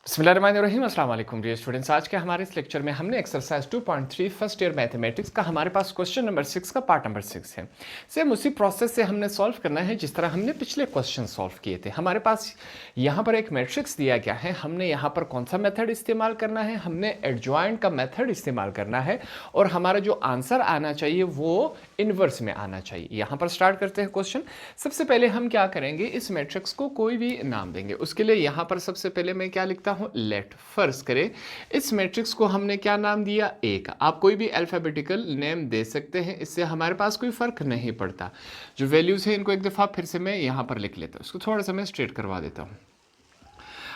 बिस्मिल्लाहिर्रहमानिर्रहीम। अस्सलाम वालेकुम डियर स्टूडेंट्स। आज के हमारे इस लेक्चर में हमने एक्सरसाइज 2.3 फर्स्ट ईयर मैथमेटिक्स का हमारे पास क्वेश्चन नंबर 6 का पार्ट नंबर 6 है। सेम उसी प्रोसेस से हमने सॉल्व करना है जिस तरह हमने पिछले क्वेश्चन सॉल्व किए थे। हमारे पास यहाँ पर एक मैट्रिक्स दिया गया है, हमने यहाँ पर कौन सा मेथड इस्तेमाल करना है, हमने एडजॉइंट का मेथड इस्तेमाल करना है और हमारा जो आंसर आना चाहिए वो इनवर्स में आना चाहिए। यहाँ पर स्टार्ट करते हैं क्वेश्चन। सबसे पहले हम क्या करेंगे, इस मैट्रिक्स को कोई भी नाम देंगे। उसके लिए यहाँ पर सबसे पहले मैं क्या लिखता हूँ, लेट। फर्ज करें इस मैट्रिक्स को हमने क्या नाम दिया, ए का। आप कोई भी अल्फाबेटिकल नेम दे सकते हैं, इससे हमारे पास कोई फर्क नहीं पड़ता। जो वैल्यूज है इनको एक दफा फिर से मैं यहाँ पर लिख लेता हूँ, इसको थोड़ा सा मैं स्ट्रेट करवा देता हूँ।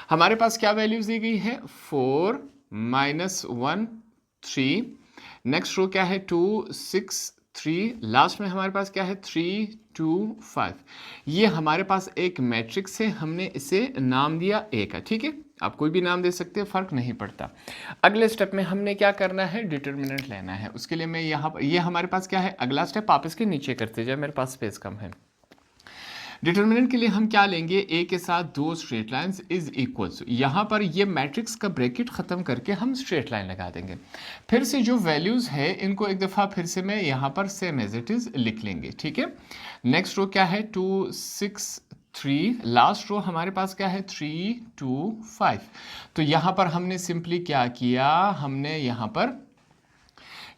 हमारे पास क्या वैल्यूज दी गई है, 4 -1 3, नेक्स्ट रो क्या है 2 6 3, लास्ट में हमारे पास क्या है 3 2 5। ये हमारे पास एक मैट्रिक्स है, हमने इसे नाम दिया ए का। ठीक है, आप कोई भी नाम दे सकते हैं, फर्क नहीं पड़ता। अगले स्टेप में हमने क्या करना है, डिटर्मिनेंट लेना है। उसके लिए मैं यहाँ पर, ये हमारे पास क्या है, अगला स्टेप आप इसके नीचे करते जाए, मेरे पास स्पेस कम है। डिटर्मिनेंट के लिए हम क्या लेंगे, ए के साथ दो स्ट्रेट लाइंस इज इक्वल्स। यहाँ पर ये मैट्रिक्स का ब्रैकेट खत्म करके हम स्ट्रेट लाइन लगा देंगे। फिर से जो वैल्यूज है इनको एक दफ़ा फिर से मैं यहाँ पर सेम एज इट इज लिख लेंगे। ठीक है, नेक्स्ट रो क्या है 2 6 3, लास्ट रो हमारे पास क्या है 3 2 5। तो यहाँ पर हमने सिंपली क्या किया, हमने यहाँ पर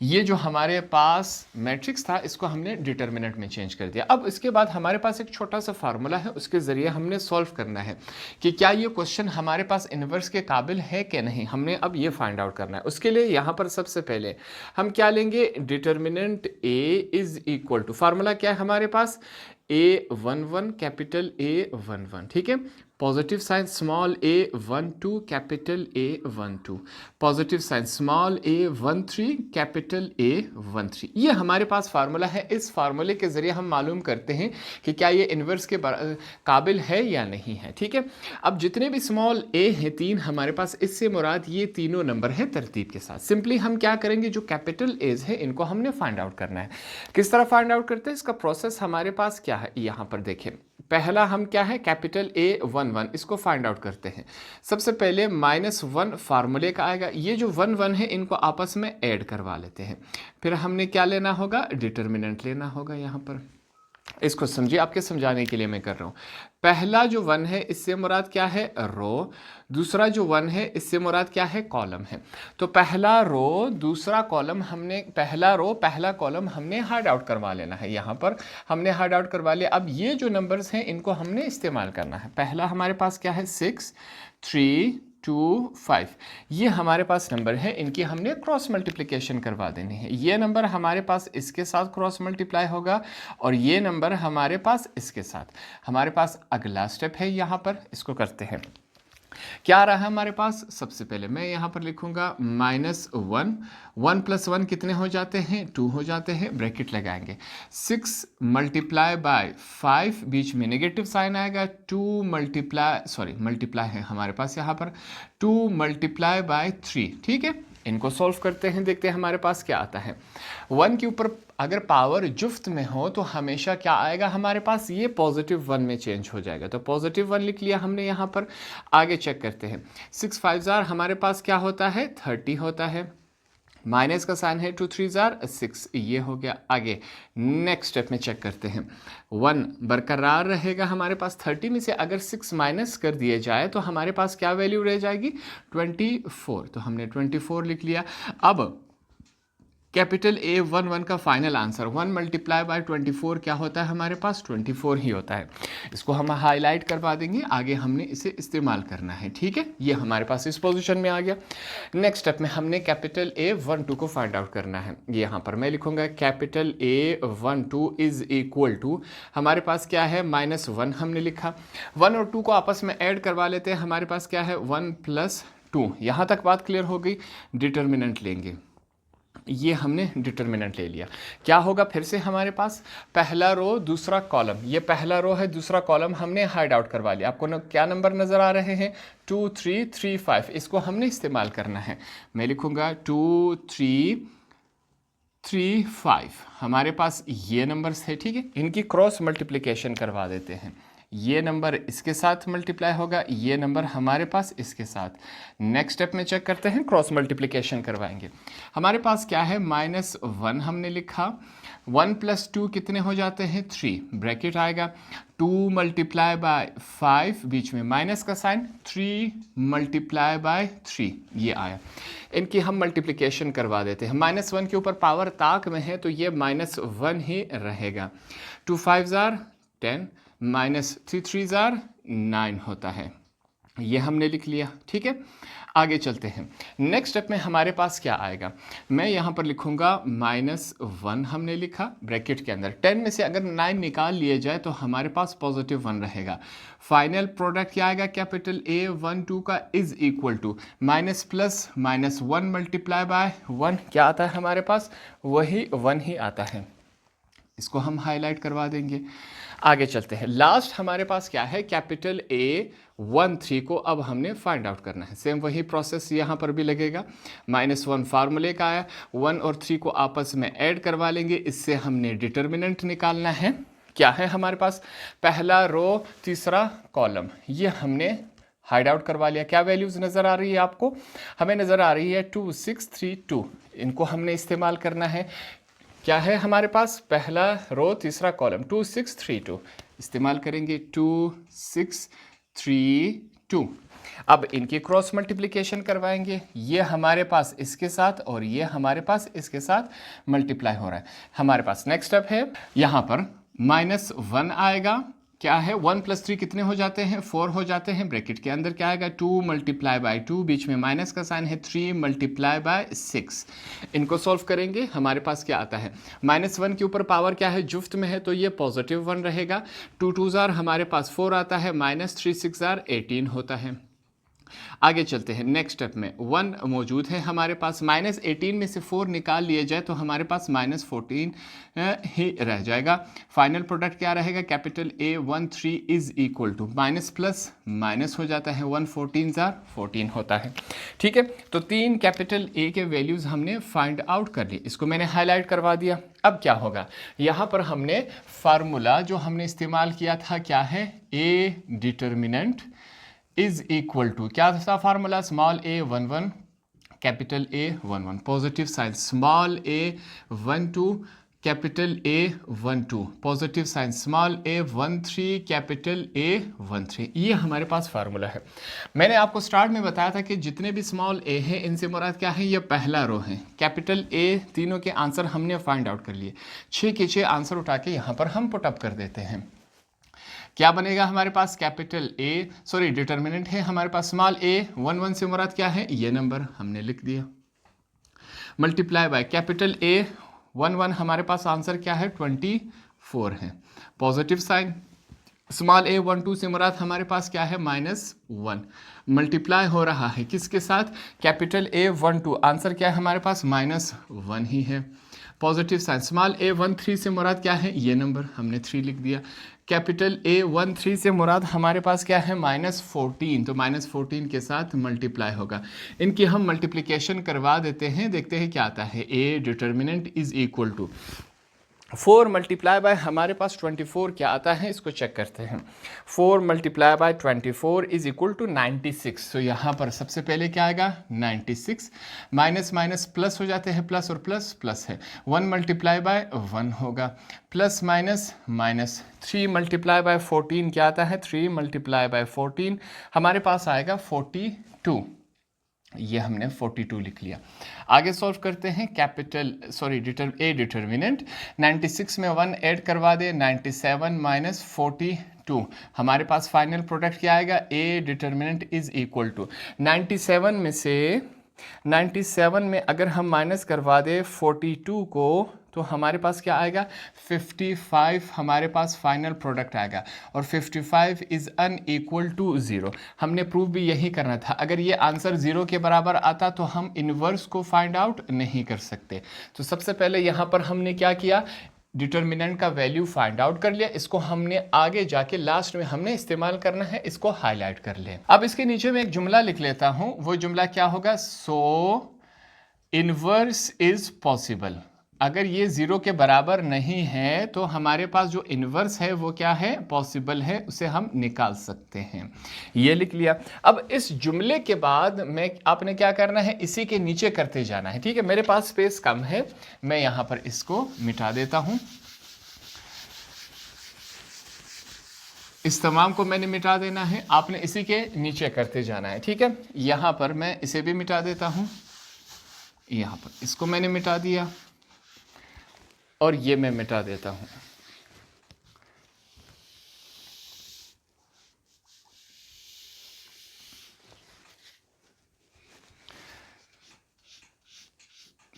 ये जो हमारे पास मैट्रिक्स था इसको हमने डिटर्मिनेंट में चेंज कर दिया। अब इसके बाद हमारे पास एक छोटा सा फार्मूला है, उसके ज़रिए हमने सॉल्व करना है कि क्या ये क्वेश्चन हमारे पास इन्वर्स के काबिल है कि नहीं। हमने अब ये फाइंड आउट करना है। उसके लिए यहाँ पर सबसे पहले हम क्या लेंगे, determinant A is equal to, formula क्या है हमारे पास, A11 कैपिटल A11। ठीक है, positive sign small a12 capital A12, positive sign small a13 capital A13। ये हमारे पास फार्मूला है। इस फार्मूले के ज़रिए हम मालूम करते हैं कि क्या ये इन्वर्स के काबिल है या नहीं है। ठीक है, अब जितने भी स्मॉल a हैं, 3 हमारे पास, इससे मुराद ये तीनों नंबर है तरतीब के साथ। सिंपली हम क्या करेंगे, जो कैपिटल एज है इनको हमने फाइंड आउट करना है। किस तरह फाइंड आउट करते हैं, इसका प्रोसेस हमारे पास क्या है, यहाँ पर देखें। पहला हम क्या है, कैपिटल A11, इसको फाइंड आउट करते हैं। सबसे पहले -1 फार्मूले का आएगा, ये जो 1 1 है इनको आपस में ऐड करवा लेते हैं। फिर हमने क्या लेना होगा, डिटर्मिनेंट लेना होगा। यहाँ पर इसको समझिए, आपके समझाने के लिए मैं कर रहा हूँ। पहला जो 1 है इससे मुराद क्या है, रो। दूसरा जो 1 है इससे मुराद क्या है, कॉलम है। तो पहला रो दूसरा कॉलम, हमने पहला रो पहला कॉलम हमने हार्ड आउट करवा लेना है। यहाँ पर हमने हार्ड आउट करवा लिया। अब ये जो नंबर्स हैं इनको हमने इस्तेमाल करना है। पहला हमारे पास क्या है 6 3 2 5, ये हमारे पास नंबर है, इनकी हमने क्रॉस मल्टीप्लिकेशन करवा देनी है। ये नंबर हमारे पास इसके साथ क्रॉस मल्टीप्लाई होगा और ये नंबर हमारे पास इसके साथ। हमारे पास अगला स्टेप है, यहाँ पर इसको करते हैं। क्या रहा हमारे पास, सबसे पहले मैं यहाँ पर लिखूंगा -1, 1 + 1 कितने हो जाते हैं, 2 हो जाते हैं, ब्रैकेट लगाएंगे। 6 मल्टीप्लाई बाय 5, बीच में नेगेटिव साइन आएगा, 2 मल्टीप्लाई है हमारे पास यहाँ पर 2 मल्टीप्लाई बाय 3। ठीक है, इनको सॉल्व करते हैं, देखते हैं हमारे पास क्या आता है। 1 के ऊपर अगर पावर जुफ्त में हो तो हमेशा क्या आएगा हमारे पास, ये +1 में चेंज हो जाएगा। तो +1 लिख लिया हमने यहाँ पर। आगे चेक करते हैं, 6 5 हमारे पास क्या होता है, 30 होता है। माइनस का साइन है, 2 3 6, ये हो गया। आगे नेक्स्ट स्टेप में चेक करते हैं, 1 बरकरार रहेगा हमारे पास। 30 में से अगर 6 माइनस कर दिए जाए तो हमारे पास क्या वैल्यू रह जाएगी, 24। तो हमने 24 लिख लिया। अब कैपिटल A11 का फाइनल आंसर 1 मल्टीप्लाई बाय 24 क्या होता है हमारे पास, 24 ही होता है। इसको हम हाईलाइट करवा देंगे, आगे हमने इसे इस्तेमाल करना है। ठीक है, ये हमारे पास इस पोजीशन में आ गया। नेक्स्ट स्टेप में हमने कैपिटल A12 को फाइंड आउट करना है। यहाँ पर मैं लिखूंगा capital A12 is equal to, हमारे पास क्या है, -1 हमने लिखा। 1 और 2 को आपस में ऐड करवा लेते हैं। हमारे पास क्या है, 1 + 2। यहाँ तक बात क्लियर हो गई। डिटर्मिनेंट लेंगे, ये हमने डिटर्मिनेंट ले लिया। क्या होगा, फिर से हमारे पास पहला रो दूसरा कॉलम, ये पहला रो है, दूसरा कॉलम हमने हाइड आउट करवा लिया। आपको क्या नंबर नज़र आ रहे हैं, 2 3 3 5, इसको हमने इस्तेमाल करना है। मैं लिखूंगा 2 3 3 5, हमारे पास ये नंबर्स है। ठीक है, इनकी क्रॉस मल्टीप्लिकेशन करवा देते हैं। ये नंबर इसके साथ मल्टीप्लाई होगा, ये नंबर हमारे पास इसके साथ। नेक्स्ट स्टेप में चेक करते हैं, क्रॉस मल्टीप्लिकेशन करवाएंगे। हमारे पास क्या है, -1 हमने लिखा, 1 + 2 कितने हो जाते हैं, 3, ब्रैकेट आएगा 2 × 5, बीच में माइनस का साइन, 3 × 3, ये आया। इनकी हम मल्टीप्लिकेशन करवा देते हैं। -1 के ऊपर पावर ताक में है तो ये -1 ही रहेगा। 2 5 * 10, -3 3 * 9 होता है। ये हमने लिख लिया, ठीक है। आगे चलते हैं। नेक्स्ट स्टेप में हमारे पास क्या आएगा, मैं यहाँ पर लिखूँगा -1 हमने लिखा ब्रैकेट के अंदर। 10 में से अगर 9 निकाल लिए जाए तो हमारे पास +1 रहेगा। फाइनल प्रोडक्ट क्या आएगा, कैपिटल A 1 2 का is equal to minus plus -1 × 1 क्या आता है हमारे पास, वही 1 ही आता है। इसको हम हाईलाइट करवा देंगे। आगे चलते हैं। लास्ट हमारे पास क्या है, कैपिटल A 1 3 को अब हमने फाइंड आउट करना है। सेम वही प्रोसेस यहाँ पर भी लगेगा। -1 फार्मूले का आया, 1 और 3 को आपस में ऐड करवा लेंगे। इससे हमने डिटर्मिनेंट निकालना है। क्या है हमारे पास, पहला रो तीसरा कॉलम, ये हमने हाइड आउट करवा लिया। क्या वैल्यूज़ नज़र आ रही है आपको, हमें नज़र आ रही है 2 6 3 2। इनको हमने इस्तेमाल करना है। क्या है हमारे पास, पहला रो तीसरा कॉलम, 2 6 3 2 इस्तेमाल करेंगे, 2 6 3 2। अब इनकी क्रॉस मल्टीप्लिकेशन करवाएंगे। ये हमारे पास इसके साथ और ये हमारे पास इसके साथ मल्टीप्लाई हो रहा है। हमारे पास नेक्स्ट स्टेप है, यहाँ पर -1 आएगा। क्या है, 1 + 3 कितने हो जाते हैं, 4 हो जाते हैं। ब्रैकेट के अंदर क्या आएगा, 2 × 2, बीच में माइनस का साइन है, 3 × 6। इनको सॉल्व करेंगे। हमारे पास क्या आता है, -1 के ऊपर पावर क्या है, जुफ्त में है तो ये +1 रहेगा। 2 2 हमारे पास 4 आता है, -3 6 18 होता है। आगे चलते हैं। नेक्स्ट स्टेप में 1 मौजूद है हमारे पास, -18 में से 4 निकाल लिए जाए तो हमारे पास -14 ही रह जाएगा। फाइनल प्रोडक्ट क्या रहेगा, capital A 1 3 is equal to minus plus minus हो जाता है, 1 14 14 होता है। ठीक है, तो 3 कैपिटल A के वैल्यूज़ हमने फाइंड आउट कर लिए। इसको मैंने हाईलाइट करवा दिया। अब क्या होगा, यहाँ पर हमने फार्मूला जो हमने इस्तेमाल किया था क्या है, A determinant is equal to, क्या था formula, small a 1 1 capital A 1 1, positive sign small a 1 2 capital A 1 2, positive sign small a 1 3 capital A 1 3। ये हमारे पास फार्मूला है। मैंने आपको स्टार्ट में बताया था कि जितने भी स्मॉल a है इनसे मुराद क्या है, ये पहला रो है। कैपिटल A तीनों के आंसर हमने फाइंड आउट कर लिए। 6 के 6 आंसर उठा के यहाँ पर हम पुट अप कर देते हैं। क्या बनेगा हमारे पास, कैपिटल डिटर्मिनेंट है हमारे पास स्मॉल a 1 1 से मुराद क्या है, ये नंबर हमने लिख दिया, मल्टीप्लाई बाय कैपिटल A 1 1 हमारे पास आंसर क्या है 24 है। पॉजिटिव साइन स्मॉल a 1 2 से मुराद हमारे पास क्या है -1, मल्टीप्लाई हो रहा है किसके साथ, कैपिटल A 1 2, आंसर क्या है हमारे पास -1 ही है। पॉजिटिव साइन स्मॉल a 1 3 से मुराद क्या है, ये नंबर हमने 3 लिख दिया। कैपिटल A 1 3 से मुराद हमारे पास क्या है -14, तो -14 के साथ मल्टीप्लाई होगा। इनकी हम मल्टीप्लिकेशन करवा देते हैं, देखते हैं क्या आता है। A determinant is equal to 4 multiply by हमारे पास 24 क्या आता है, इसको चेक करते हैं। 4 multiply by 24 is equal to 96। तो यहाँ पर सबसे पहले क्या आएगा 96, माइनस माइनस प्लस हो जाते हैं, प्लस और प्लस प्लस है। 1 मल्टीप्लाई बाय 1 होगा, plus minus minus. 3 multiply by 14 क्या आता है, 3 मल्टीप्लाई बाय 14 हमारे पास आएगा 42। ये हमने 42 लिख लिया। आगे सॉल्व करते हैं। कैपिटल A डिटर्मिनेंट 96 में 1 ऐड करवा दे, 97 - 42 हमारे पास फाइनल प्रोडक्ट क्या आएगा, A determinant is equal to 97 में अगर हम माइनस करवा दे 42 को तो हमारे पास क्या आएगा 55 हमारे पास फाइनल प्रोडक्ट आएगा, और 55 इज़ अनइक्वल टू 0। हमने प्रूव भी यही करना था। अगर ये आंसर 0 के बराबर आता तो हम इन्वर्स को फाइंड आउट नहीं कर सकते। तो सबसे पहले यहाँ पर हमने क्या किया, डिटर्मिनेंट का वैल्यू फाइंड आउट कर लिया। इसको हमने आगे जाके लास्ट में हमने इस्तेमाल करना है, इसको हाईलाइट कर ले। अब इसके नीचे में एक जुमला लिख लेता हूँ, वो जुमला क्या होगा, सो इन्वर्स इज पॉसिबल। अगर ये 0 के बराबर नहीं है तो हमारे पास जो इन्वर्स है वो क्या है, पॉसिबल है, उसे हम निकाल सकते हैं। ये लिख लिया। अब इस जुमले के बाद आपने क्या करना है, इसी के नीचे करते जाना है। ठीक है, मेरे पास स्पेस कम है, मैं यहां पर इसको मिटा देता हूं। इस तमाम को मैंने मिटा देना है, आपने इसी के नीचे करते जाना है। ठीक है, यहां पर मैं इसे भी मिटा देता हूं, यहां पर इसको मैंने मिटा दिया और ये मैं मिटा देता हूं।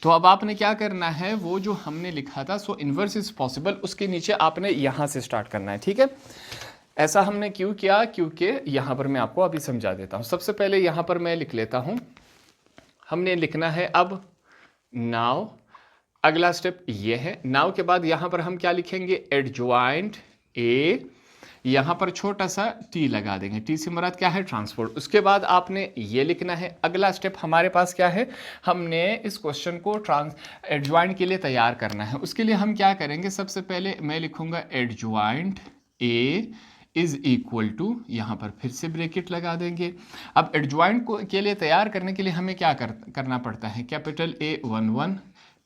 तो अब आपने क्या करना है, वो जो हमने लिखा था सो इन्वर्स इज पॉसिबल, उसके नीचे आपने यहां से स्टार्ट करना है। ठीक है, ऐसा हमने क्यों किया, क्योंकि यहां पर मैं आपको अभी समझा देता हूं। सबसे पहले यहां पर मैं लिख लेता हूं, हमने लिखना है अब नाउ। अगला स्टेप ये है, नाउ के बाद यहां पर हम क्या लिखेंगे, एडजॉइंट ए, यहां पर छोटा सा टी लगा देंगे, टी से मुराद क्या है, ट्रांसपोर्ट। उसके बाद आपने ये लिखना है। अगला स्टेप हमारे पास क्या है, हमने इस क्वेश्चन को एडजॉइंट के लिए तैयार करना है। उसके लिए हम क्या करेंगे, सबसे पहले मैं लिखूंगा adjoint A is equal to, यहां पर फिर से ब्रैकेट लगा देंगे। अब एडजॉइंट को के लिए तैयार करने के लिए हमें क्या करना पड़ता है, capital A 1 1,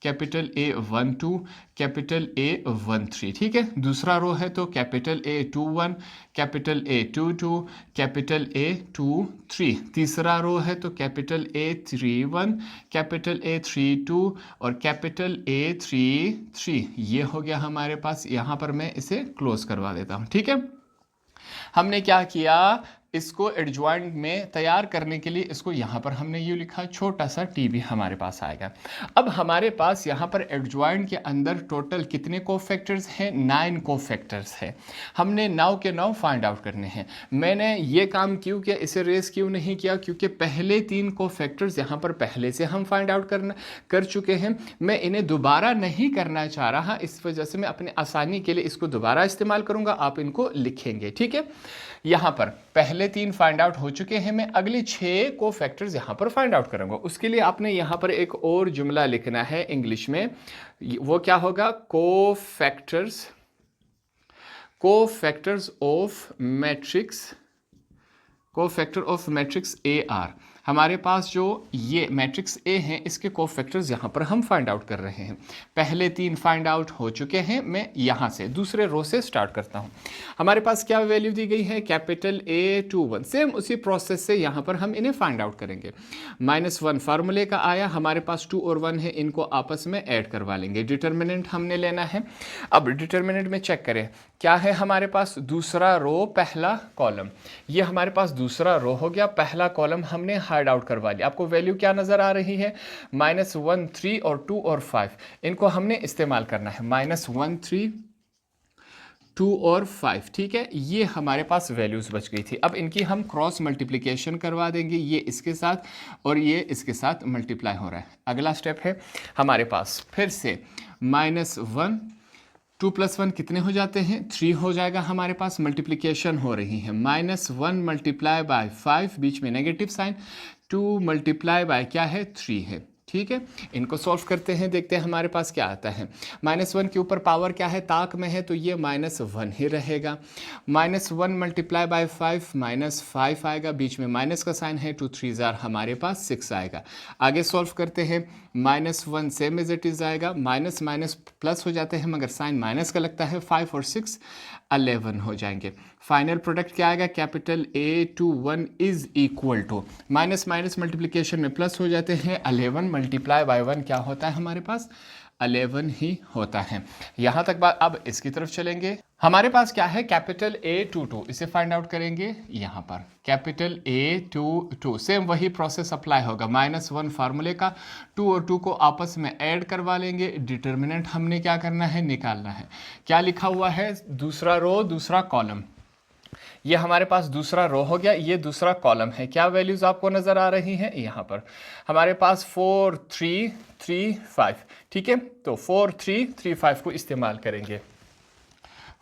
capital A 1 2, capital A 1 3। ठीक है, दूसरा रो है तो capital A 2 1, capital A 2 2, capital A 2 3। तीसरा रो है तो कैपिटल ए 3 1, कैपिटल ए 3 2 और कैपिटल ए 3 3। ये हो गया हमारे पास, यहां पर मैं इसे क्लोज करवा देता हूं। ठीक है, हमने क्या किया, इसको एडजॉइंट में तैयार करने के लिए इसको यहां पर हमने ये लिखा, छोटा सा टी भी हमारे पास आएगा। अब हमारे पास यहां पर एडजॉइंट के अंदर टोटल कितने कोफैक्टर्स हैं, 9 कोफैक्टर्स हैं। हमने नाउ के नाउ फाइंड आउट करने हैं। मैंने ये काम क्यों किया, इसे रेस क्यों नहीं किया, क्योंकि पहले 3 कोफैक्टर्स यहां पर पहले से हम फाइंड आउट कर चुके हैं। मैं इन्हें दोबारा नहीं करना चाह रहा, इस वजह से मैं अपनी आसानी के लिए इसको दोबारा इस्तेमाल करूंगा, आप इनको लिखेंगे। ठीक है, यहां पर पहले 3 फाइंड आउट हो चुके हैं, मैं अगले 6 को फैक्टर्स यहां पर फाइंड आउट करूंगा। उसके लिए आपने यहां पर एक और जुमला लिखना है इंग्लिश में, वो क्या होगा, cofactors of matrix A R. हमारे पास जो ये मैट्रिक्स ए है, इसके कोफैक्टर्स यहाँ पर हम फाइंड आउट कर रहे हैं। पहले 3 फाइंड आउट हो चुके हैं, मैं यहाँ से दूसरे रो से स्टार्ट करता हूँ। हमारे पास क्या वैल्यू दी गई है, कैपिटल ए 2 1। सेम उसी प्रोसेस से यहाँ पर हम इन्हें फाइंड आउट करेंगे। -1 फार्मूले का आया, हमारे पास 2 और 1 है, इनको आपस में ऐड करवा लेंगे। डिटर्मिनेंट हमने लेना है। अब डिटर्मिनेंट में चेक करें क्या है, हमारे पास दूसरा रो पहला कॉलम, ये हमारे पास दूसरा रो हो गया, पहला कॉलम हमने हाइड आउट करवा लिया। आपको वैल्यू क्या नजर आ रही है, -1 3 और 2 और 5, इनको हमने इस्तेमाल करना है। -1 3 2 और 5। ठीक है, ये हमारे पास वैल्यूज बच गई थी। अब इनकी हम क्रॉस मल्टीप्लिकेशन करवा देंगे, ये इसके साथ और ये इसके साथ मल्टीप्लाई हो रहा है। अगला स्टेप है हमारे पास फिर से -1 2 + 1 कितने हो जाते हैं, 3 हो जाएगा। हमारे पास मल्टीप्लिकेशन हो रही है, -1 × 5, बीच में नेगेटिव साइन, 2 × क्या है, 3 है। ठीक है, इनको सॉल्व करते हैं, देखते हैं हमारे पास क्या आता है। -1 के ऊपर पावर क्या है, ताक में है, तो ये -1 ही रहेगा। -1 × 5 -5 आएगा, बीच में माइनस का साइन है, 2 3 हमारे पास 6 आएगा। आगे सॉल्व करते हैं, -1 सेम एज इट इज आएगा, माइनस माइनस प्लस हो जाते हैं मगर साइन माइनस का लगता है, 5 और 6 11 हो जाएंगे। फाइनल प्रोडक्ट क्या आएगा, capital A21 is equal to, minus minus multiplication में प्लस हो जाते हैं, 11 × 1 क्या होता है हमारे पास, 11 ही होता है। यहां तक बात। अब इसकी तरफ चलेंगे, हमारे पास क्या है, कैपिटल A22, इसे फाइंड आउट करेंगे यहाँ पर, कैपिटल A22 सेम वही प्रोसेस अप्लाई होगा। -1 फार्मूले का, 2 और 2 को आपस में ऐड करवा लेंगे। डिटर्मिनेंट हमने क्या करना है, निकालना है। क्या लिखा हुआ है, दूसरा रो दूसरा कॉलम, ये हमारे पास दूसरा रो हो गया, ये दूसरा कॉलम है। क्या वैल्यूज आपको नजर आ रही हैं, यहाँ पर हमारे पास 4 3 3 5। ठीक है, तो 4 3 3 5 को इस्तेमाल करेंगे।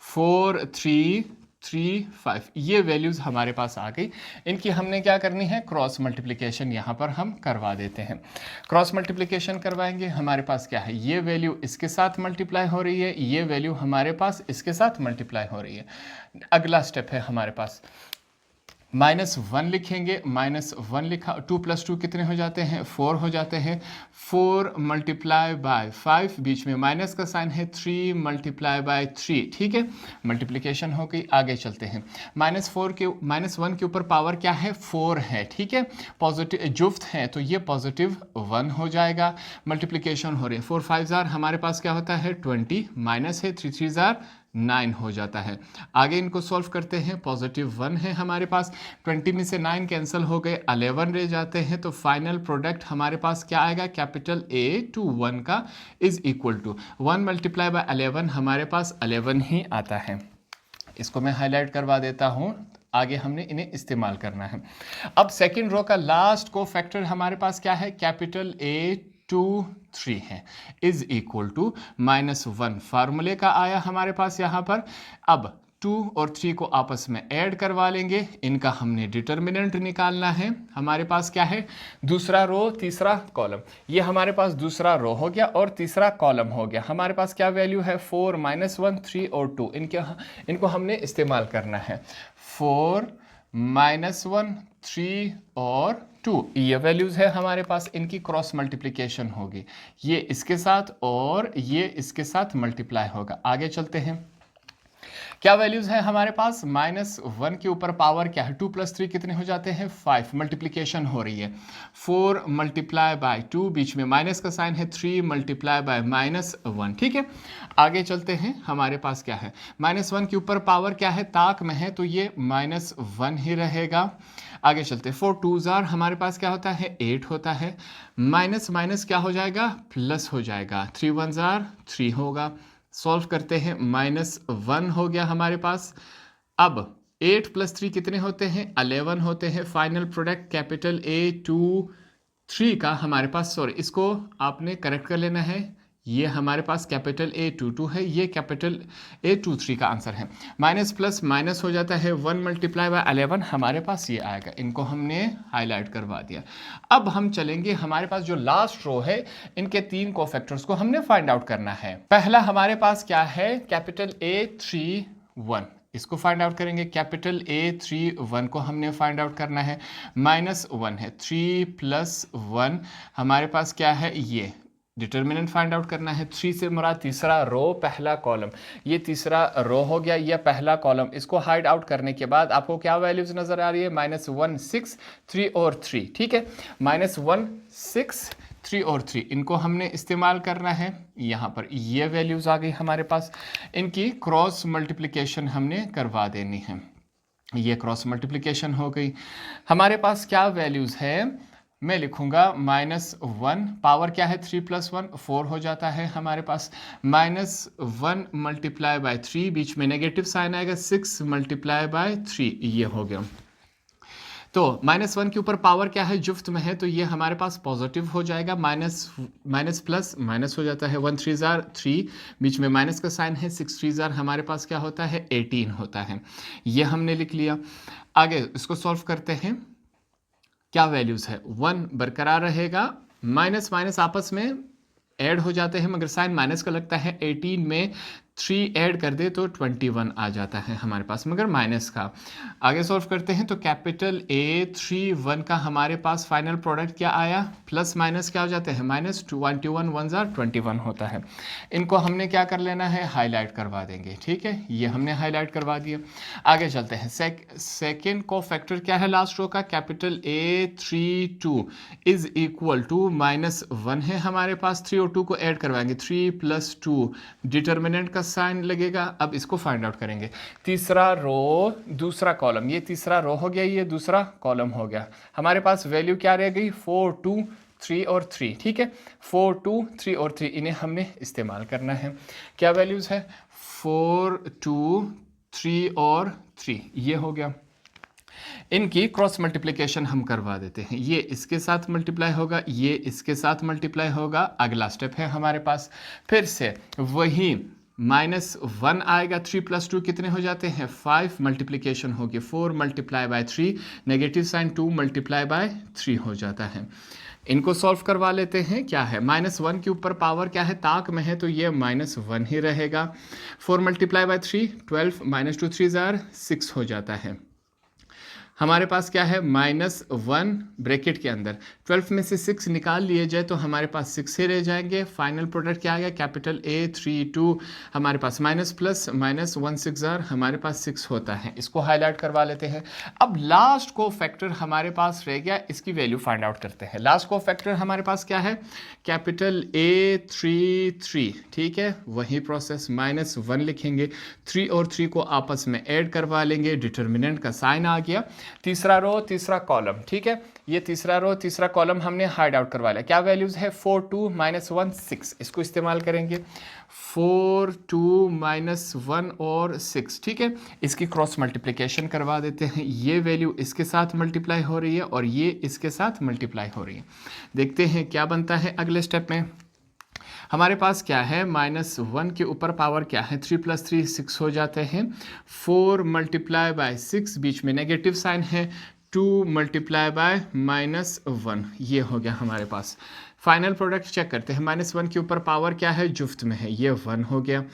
4 3 3 5, ये वैल्यूज़ हमारे पास आ गई। इनकी हमने क्या करनी है, क्रॉस मल्टीप्लिकेशन यहाँ पर हम करवा देते हैं। क्रॉस मल्टीप्लिकेशन करवाएंगे, हमारे पास क्या है, ये वैल्यू इसके साथ मल्टीप्लाई हो रही है, ये वैल्यू हमारे पास इसके साथ मल्टीप्लाई हो रही है। अगला स्टेप है हमारे पास -1 लिखेंगे, -1 लिखा, 2 + 2 कितने हो जाते हैं, 4 हो जाते हैं। 4 × 5, बीच में माइनस का साइन है, 3 × 3, ठीक है, मल्टीप्लिकेशन हो गई। आगे चलते हैं, -1 के ऊपर पावर क्या है, 4 है, ठीक है, पॉजिटिव जुफ्त है तो ये +1 हो जाएगा। मल्टीप्लिकेशन हो रही है, 4 5 हमारे पास क्या होता है 20, माइनस है 3 3 9 हो जाता है। आगे इनको सॉल्व करते हैं, +1 है हमारे पास, 20 में से 9 कैंसिल हो गए, 11 रह जाते हैं, तो फाइनल प्रोडक्ट हमारे पास क्या आएगा, कैपिटल A to 1 का इज इक्वल टू 1 × 11, हमारे पास 11 ही आता है। इसको मैं हाईलाइट करवा देता हूँ, आगे हमने इन्हें इस्तेमाल करना है। अब सेकेंड रो का लास्ट को फैक्टर हमारे पास क्या है, कैपिटल A 2 3 है, इज इक्वल टू -1 फार्मूले का आया हमारे पास यहाँ पर। अब 2 और 3 को आपस में ऐड करवा लेंगे, इनका हमने डिटर्मिनेंट निकालना है। हमारे पास क्या है, दूसरा रो तीसरा कॉलम, ये हमारे पास दूसरा रो हो गया और तीसरा कॉलम हो गया। हमारे पास क्या वैल्यू है, 4 -1 3 और 2, इनको हमने इस्तेमाल करना है। 4 -1 3 और 2, ये वैल्यूज़ है हमारे पास, इनकी क्रॉस मल्टीप्लिकेशन होगी, ये इसके साथ और ये इसके साथ मल्टीप्लाई होगा। आगे चलते हैं, क्या वैल्यूज़ है हमारे पास, -1 के ऊपर पावर क्या है, 2 + 3 कितने हो जाते हैं 5, मल्टीप्लिकेशन हो रही है, 4 × 2, बीच में माइनस का साइन है, 3 × -1, ठीक है। आगे चलते हैं, हमारे पास क्या है, -1 के ऊपर पावर क्या है, ताक में है तो ये -1 ही रहेगा। आगे चलते हैं, 4 2s हमारे पास क्या होता है 8 होता है, माइनस माइनस क्या हो जाएगा, प्लस हो जाएगा, 3 1s 3 होगा। सॉल्व करते हैं, -1 हो गया हमारे पास। अब 8 + 3 कितने होते हैं, 11 होते हैं। फाइनल प्रोडक्ट कैपिटल A 2 3 का हमारे पास, सॉरी इसको आपने करेक्ट कर लेना है, ये हमारे पास कैपिटल A 2 2 है, ये कैपिटल A 2 3 का आंसर है। माइनस प्लस माइनस हो जाता है, 1 × 11 हमारे पास ये आएगा, इनको हमने हाईलाइट करवा दिया। अब हम चलेंगे, हमारे पास जो लास्ट रो है, इनके 3 कोफैक्टर्स को हमने फाइंड आउट करना है। पहला हमारे पास क्या है, कैपिटल A 3 1, इसको फाइंड आउट करेंगे। कैपिटल A 3 1 को हमने फाइंड आउट करना है, -1 है, 3 + 1 हमारे पास क्या है, ये डिटर्मिनेंट फाइंड आउट करना है। 3 से मुराद तीसरा रो पहला कॉलम, ये तीसरा रो हो गया, ये पहला कॉलम। इसको हाइड आउट करने के बाद आपको क्या वैल्यूज नजर आ रही है, -1 6 3 और 3, ठीक है, -1 6 3 और 3, इनको हमने इस्तेमाल करना है। यहाँ पर ये वैल्यूज आ गई हमारे पास, इनकी क्रॉस मल्टीप्लिकेशन हमने करवा देनी है। ये क्रॉस मल्टीप्लिकेशन हो गई, हमारे पास क्या वैल्यूज है, मैं लिखूंगा -1, पावर क्या है 3 + 1 4 हो जाता है हमारे पास, -1 × 3, बीच में नेगेटिव साइन आएगा, 6 × 3, ये हो गया। तो -1 के ऊपर पावर क्या है, जुफ्त में है, तो ये हमारे पास पॉजिटिव हो जाएगा, माइनस प्लस माइनस हो जाता है, 1 3 3, बीच में माइनस का साइन है, 6 3 हमारे पास क्या होता है 18 होता है, ये हमने लिख लिया। आगे इसको सॉल्व करते हैं, क्या वैल्यूज है, 1 बरकरार रहेगा, माइनस माइनस आपस में ऐड हो जाते हैं, मगर साइन माइनस का लगता है, 18 में 3 ऐड कर दे तो 21 आ जाता है हमारे पास, मगर माइनस का। आगे सॉल्व करते हैं, तो कैपिटल A 3 1 का हमारे पास फाइनल प्रोडक्ट क्या आया, प्लस माइनस क्या हो जाता है, -21 1s 21 होता है। इनको हमने क्या कर लेना है, हाईलाइट करवा देंगे, ठीक है, ये हमने हाईलाइट करवा दिया। आगे चलते हैं, सेकेंड को फैक्टर क्या है लास्ट रो का, capital A 3 2 is equal to -1 है हमारे पास, 3 और 2 को ऐड करवाएंगे, 3 + 2, डिटर्मिनेंट का साइन लगेगा। अब इसको फाइंड आउट करेंगे, तीसरा रो दूसरा कॉलम, ये तीसरा रो हो गया, ये दूसरा कॉलम हो गया। हमारे पास वैल्यू क्या रह गई, 4 2 3 और 3, ठीक है, 4 2 3 और 3, इन्हें हमने इस्तेमाल करना है। क्या वैल्यूज है, 4 2 3 और 3, ये हो गया। इनकी क्रॉस मल्टीप्लिकेशन हम करवा देते हैं, ये इसके साथ मल्टीप्लाई होगा, ये इसके साथ मल्टीप्लाई होगा। अगला स्टेप है हमारे पास, फिर से वही -1 आएगा, 3 + 2 कितने हो जाते हैं 5, मल्टीप्लिकेशन होगी 4 × 3, नेगेटिव साइन 2 × 3 हो जाता है। इनको सॉल्व करवा लेते हैं। क्या है -1 के ऊपर पावर क्या है ताक में है तो ये -1 ही रहेगा। 4 × 3 12, -2 3 6 हो जाता है। हमारे पास क्या है -1 ब्रैकेट के अंदर 12 में से 6 निकाल लिए जाए तो हमारे पास 6 ही रह जाएंगे। फाइनल प्रोडक्ट क्या आ गया कैपिटल A 3 2, हमारे पास माइनस प्लस -1 6 हमारे पास 6 होता है। इसको हाईलाइट करवा लेते हैं। अब लास्ट को फैक्टर हमारे पास रह गया, इसकी वैल्यू फाइंड आउट करते हैं। लास्ट को फैक्टर हमारे पास क्या है कैपिटल A 3 3, ठीक है वही प्रोसेस -1 लिखेंगे, 3 और 3 को आपस में ऐड करवा लेंगे, डिटर्मिनेंट का साइन आ गया। तीसरा रो तीसरा कॉलम, ठीक है ये तीसरा रो तीसरा कॉलम हमने हाइड आउट करवा लिया। क्या वैल्यूज है 4 2 -1 6, इसको इस्तेमाल करेंगे 4 2 -1 और 6, ठीक है इसकी क्रॉस मल्टीप्लिकेशन करवा देते हैं। ये वैल्यू इसके साथ मल्टीप्लाई हो रही है और ये इसके साथ मल्टीप्लाई हो रही है। देखते हैं क्या बनता है अगले स्टेप में। हमारे पास क्या है -1 के ऊपर पावर क्या है 3 + 3 6 हो जाते हैं। 4 × 6 बीच में नेगेटिव साइन है, 2 × -1 ये हो गया हमारे पास। फाइनल प्रोडक्ट चेक करते हैं। -1 के ऊपर पावर क्या है जुफ्त में है, ये 1 हो गया।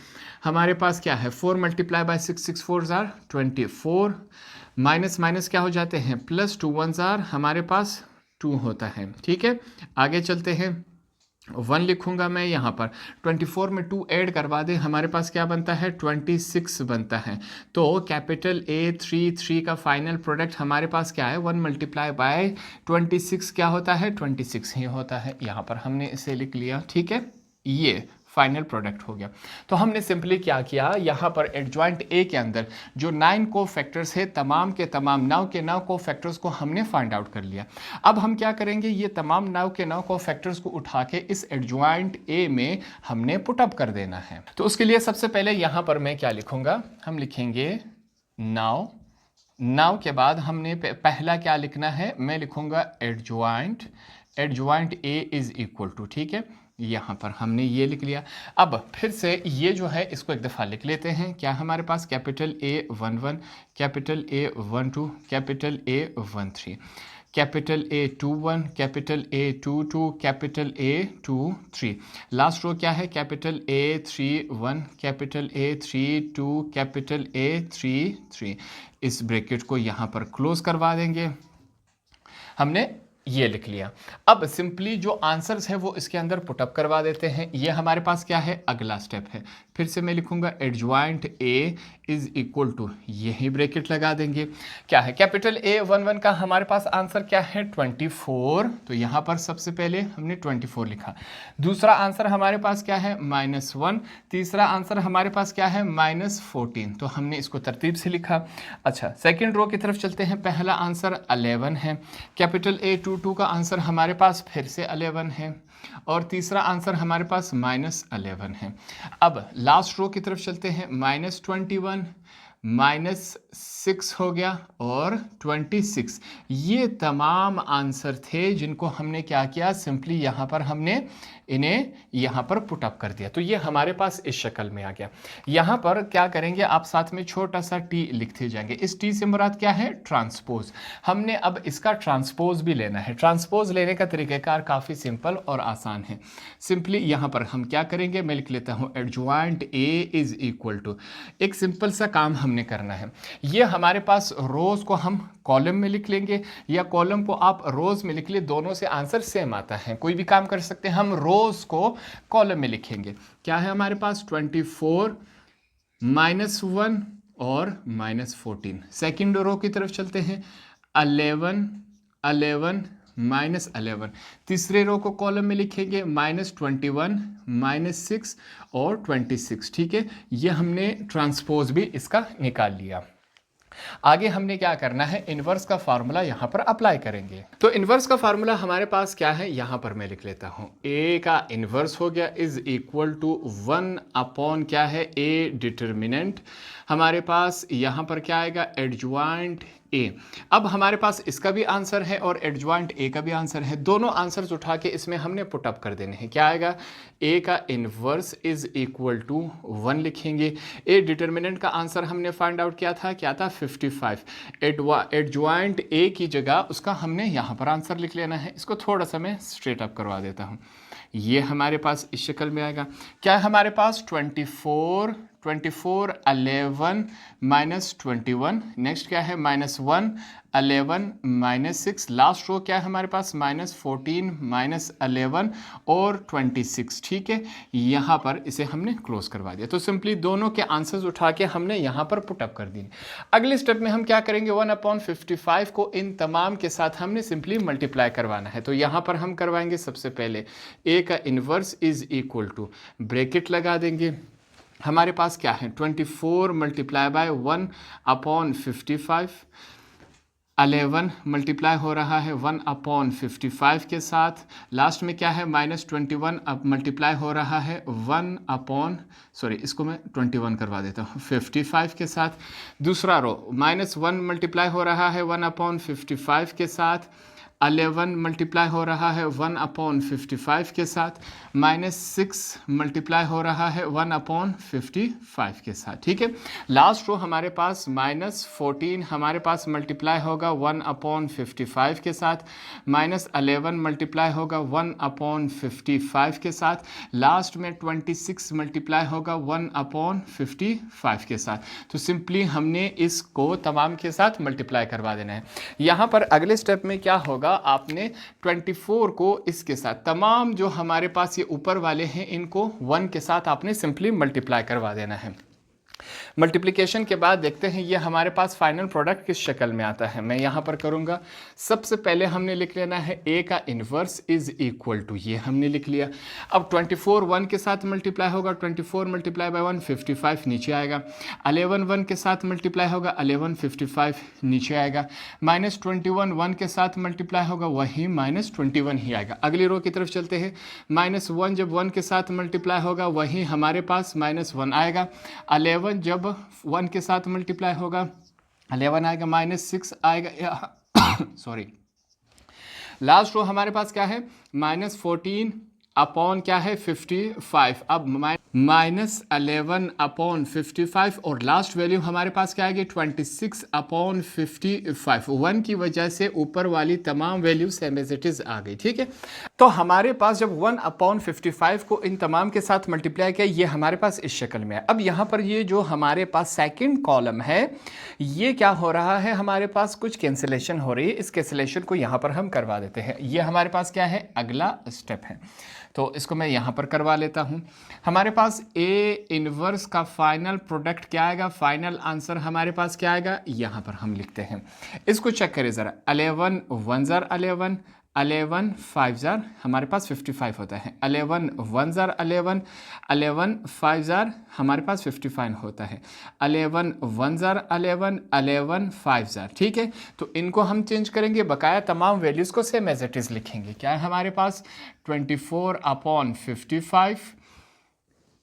हमारे पास क्या है 4 × 6 6 4 24, माइनस माइनस क्या हो जाते हैं +2 1 हमारे पास 2 होता है, ठीक है आगे चलते हैं। 1 लिखूंगा मैं यहाँ पर, 24 में 2 ऐड करवा दें हमारे पास क्या बनता है 26 बनता है। तो कैपिटल A 3 3 का फाइनल प्रोडक्ट हमारे पास क्या है 1 × 26 क्या होता है 26 ही होता है। यहाँ पर हमने इसे लिख लिया, ठीक है ये फाइनल प्रोडक्ट हो गया। तो हमने सिंपली क्या किया यहाँ पर एडजॉइंट A के अंदर जो 9 को फैक्टर्स है तमाम के तमाम 9 के 9 को फैक्टर्स को हमने फाइंड आउट कर लिया। अब हम क्या करेंगे ये तमाम 9 के 9 को फैक्टर्स को उठा के इस एडजॉइंट A में हमने पुटअप कर देना है। तो उसके लिए सबसे पहले यहाँ पर मैं क्या लिखूंगा, हम लिखेंगे 9 के बाद हमने पहला क्या लिखना है, मैं लिखूंगा adjoint A is equal to, ठीक है यहाँ पर हमने ये लिख लिया। अब फिर से ये जो है इसको एक दफ़ा लिख लेते हैं। क्या हमारे पास capital A 1 1, capital A 1 2, capital A 1 3, capital A 2 1, capital A 2 2, capital A 2 3। Last row क्या है capital A 3 1, capital A 3 2, capital A 3 3। इस ब्रैकेट को यहाँ पर क्लोज करवा देंगे। हमने ये लिख लिया। अब सिंपली जो आंसर्स है वो इसके अंदर पुटअप करवा देते हैं। ये हमारे पास क्या है अगला स्टेप है। फिर से मैं लिखूंगा adjoint A is equal to, यही ब्रैकेट लगा देंगे। क्या है कैपिटल A 1 1 का हमारे पास आंसर क्या है 24, तो यहाँ पर सबसे पहले हमने 24 लिखा। दूसरा आंसर हमारे पास क्या है -1, तीसरा आंसर हमारे पास क्या है -14, तो हमने इसको तरतीब से लिखा। अच्छा सेकेंड रो की तरफ चलते हैं। पहला आंसर 11 है, कैपिटल A 2 2 का आंसर हमारे पास फिर से 11 है और तीसरा आंसर हमारे पास -11 है। अब लास्ट रो की तरफ चलते हैं। -21 -6 हो गया और 26, ये तमाम आंसर थे जिनको हमने क्या किया सिंपली यहाँ पर हमने इन्हें यहाँ पर पुटअप कर दिया। तो ये हमारे पास इस शक्ल में आ गया। यहाँ पर क्या करेंगे आप साथ में छोटा सा t लिखते जाएंगे। इस t से मुराद क्या है ट्रांसपोज। हमने अब इसका ट्रांसपोज भी लेना है। ट्रांसपोज लेने का तरीक़ाकार काफ़ी सिंपल और आसान है। सिंपली यहाँ पर हम क्या करेंगे, मैं लिख लेता हूँ adjoint A is equal to, एक सिंपल सा काम हमने करना है। ये हमारे पास रोज़ को हम कॉलम में लिख लेंगे या कॉलम को आप रोज़ में लिख ले, दोनों से आंसर सेम आता है। कोई भी काम कर सकते हैं। हम रोज़ को कॉलम में लिखेंगे। क्या है हमारे पास 24 -1 और -14। सेकेंड रो की तरफ चलते हैं 11 11 -11। तीसरे रो को कॉलम में लिखेंगे -21 -6 और 26, ठीक है ये हमने ट्रांसपोज भी इसका निकाल लिया। आगे हमने क्या करना है, इन्वर्स का फार्मूला यहाँ पर अप्लाई करेंगे। तो इन्वर्स का फार्मूला हमारे पास क्या है, यहाँ पर मैं लिख लेता हूँ। A का इन्वर्स हो गया इज इक्वल टू 1 अपॉन क्या है A डिटर्मिनेंट। हमारे पास यहाँ पर क्या आएगा एडजॉइंट ए। अब हमारे पास इसका भी आंसर है और एडजॉइंट ए का भी आंसर है। दोनों आंसर्स उठा के इसमें हमने पुट अप कर देने हैं। क्या आएगा? ए का इनवर्स इज इक्वल टू 1 लिखेंगे। ए डिटर्मिनेंट का आंसर हमने फाइंड आउट किया था, क्या था? 55। एडजॉइंट ए की जगह उसका हमने यहाँ पर आंसर लिख लेना है। इसको थोड़ा सा मैं स्ट्रेट अप करवा देता हूँ। ये हमारे पास इस शक्ल में आएगा। क्या है हमारे पास? 24 11 माइनस 21। नेक्स्ट क्या है? -1 11 -6। लास्ट रो क्या है हमारे पास? -14 -11 और 26। ठीक है, यहाँ पर इसे हमने क्लोज करवा दिया। तो सिंपली दोनों के आंसर्स उठा के हमने यहाँ पर पुट अप कर दिए। अगले स्टेप में हम क्या करेंगे? 1/55 को इन तमाम के साथ हमने सिंपली मल्टीप्लाई करवाना है। तो यहाँ पर हम करवाएंगे सबसे पहले ए का inverse is equal to, bracket लगा देंगे। हमारे पास क्या है? 24 मल्टीप्लाई बाय 1/55। 11 मल्टीप्लाई हो रहा है 1/55 के साथ। लास्ट में क्या है? -21 अब मल्टीप्लाई हो रहा है इसको मैं 21 करवा देता हूँ 55 के साथ। दूसरा रो -1 मल्टीप्लाई हो रहा है 1/55 के साथ। 11 मल्टीप्लाई हो रहा है 1/55 के साथ। -6 मल्टीप्लाई हो रहा है 1/55 के साथ। ठीक है, लास्ट रो हमारे पास -14 हमारे पास मल्टीप्लाई होगा 1/55 के साथ। -11 मल्टीप्लाई होगा 1/55 के साथ। लास्ट में 26 मल्टीप्लाई होगा 1/55 के साथ। तो सिंपली हमने इसको तमाम के साथ मल्टीप्लाई करवा देना है। यहाँ पर अगले स्टेप में क्या होगा? आपने 24 को इसके साथ, तमाम जो हमारे पास ये ऊपर वाले हैं इनको 1 के साथ आपने सिंपली मल्टीप्लाई करवा देना है। मल्टीप्लिकेशन के बाद देखते हैं ये हमारे पास फाइनल प्रोडक्ट किस शक्ल में आता है। मैं यहाँ पर करूँगा, सबसे पहले हमने लिख लेना है ए का इन्वर्स इज इक्वल टू, ये हमने लिख लिया। अब 24 1 के साथ मल्टीप्लाई होगा, 24 मल्टीप्लाई बाय 1 55 नीचे आएगा। 11 1 के साथ मल्टीप्लाई होगा, 11 55 नीचे आएगा। -21 1 के साथ मल्टीप्लाई होगा, वही -21 ही आएगा। अगली रो की तरफ चलते हैं। -1 जब 1 के साथ मल्टीप्लाई होगा, वही हमारे पास -1 आएगा। 11 जब 1 के साथ मल्टीप्लाई होगा, 11 आएगा, -6 आएगा सॉरी। लास्ट रो हमारे पास क्या है? -14 अपॉन क्या है? 55। अब -11/55 और लास्ट वैल्यू हमारे पास क्या आएगी? 26/55। 1 की वजह से ऊपर वाली तमाम value same as it is आ गई। ठीक है, तो हमारे पास जब 1/55 को इन तमाम के साथ मल्टीप्लाई किया, ये हमारे पास इस शक्ल में है। अब यहाँ पर ये जो हमारे पास सेकंड कॉलम है, ये क्या हो रहा है? हमारे पास कुछ कैंसिलेशन हो रही है। इस कैंसिलेशन को यहाँ पर हम करवा देते हैं। ये हमारे पास क्या है? अगला स्टेप है। तो इसको मैं यहाँ पर करवा लेता हूँ। हमारे पास ए इनवर्स का फाइनल प्रोडक्ट क्या आएगा? फाइनल आंसर हमारे पास क्या आएगा? यहाँ पर हम लिखते हैं। इसको चेक करें ज़रा। 11 1 ज़ार 11, 11 5 ज़ार हमारे पास 55 होता है। 11 1 ज़ार 11, 11 5 ज़ार हमारे पास 55 होता है। 11 1 ज़ार 11, 11 5 ज़ार। ठीक है, तो इनको हम चेंज करेंगे, बकाया तमाम वैल्यूज़ को सेम एज इट इज़ लिखेंगे। क्या है हमारे पास? 24/55।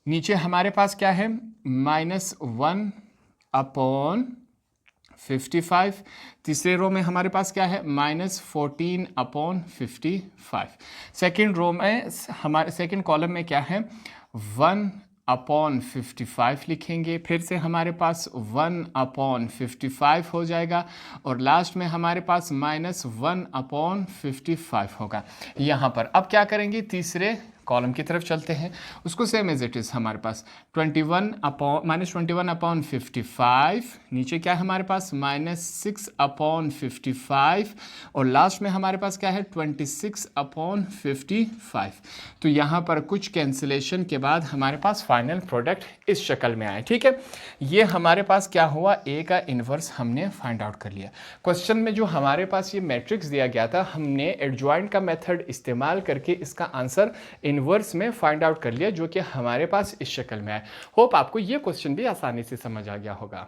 नीचे हमारे पास क्या है? -1/55। तीसरे रो में हमारे पास क्या है? -14/55। सेकेंड रो में हमारे सेकेंड कॉलम में क्या है? 1/55 लिखेंगे। फिर से हमारे पास 1/55 हो जाएगा और लास्ट में हमारे पास -1/55 होगा यहाँ पर। अब क्या करेंगे? तीसरे कॉलम की तरफ चलते हैं, उसको सेम एज इट इज़ हमारे पास -21/55। नीचे क्या है हमारे पास? -6/55 और लास्ट में हमारे पास क्या है? 26/55। तो यहाँ पर कुछ कैंसिलेशन के बाद हमारे पास फाइनल प्रोडक्ट इस शक्ल में आए। ठीक है, ये हमारे पास क्या हुआ? ए का इन्वर्स हमने फाइंड आउट कर लिया। क्वेश्चन में जो हमारे पास ये मैट्रिक्स दिया गया था, हमने एडजॉइंट का मेथड इस्तेमाल करके इसका आंसर इनवर्स में फाइंड आउट कर लिया, जो कि हमारे पास इस शक्ल में है। होप आपको ये क्वेश्चन भी आसानी से समझ आ गया होगा।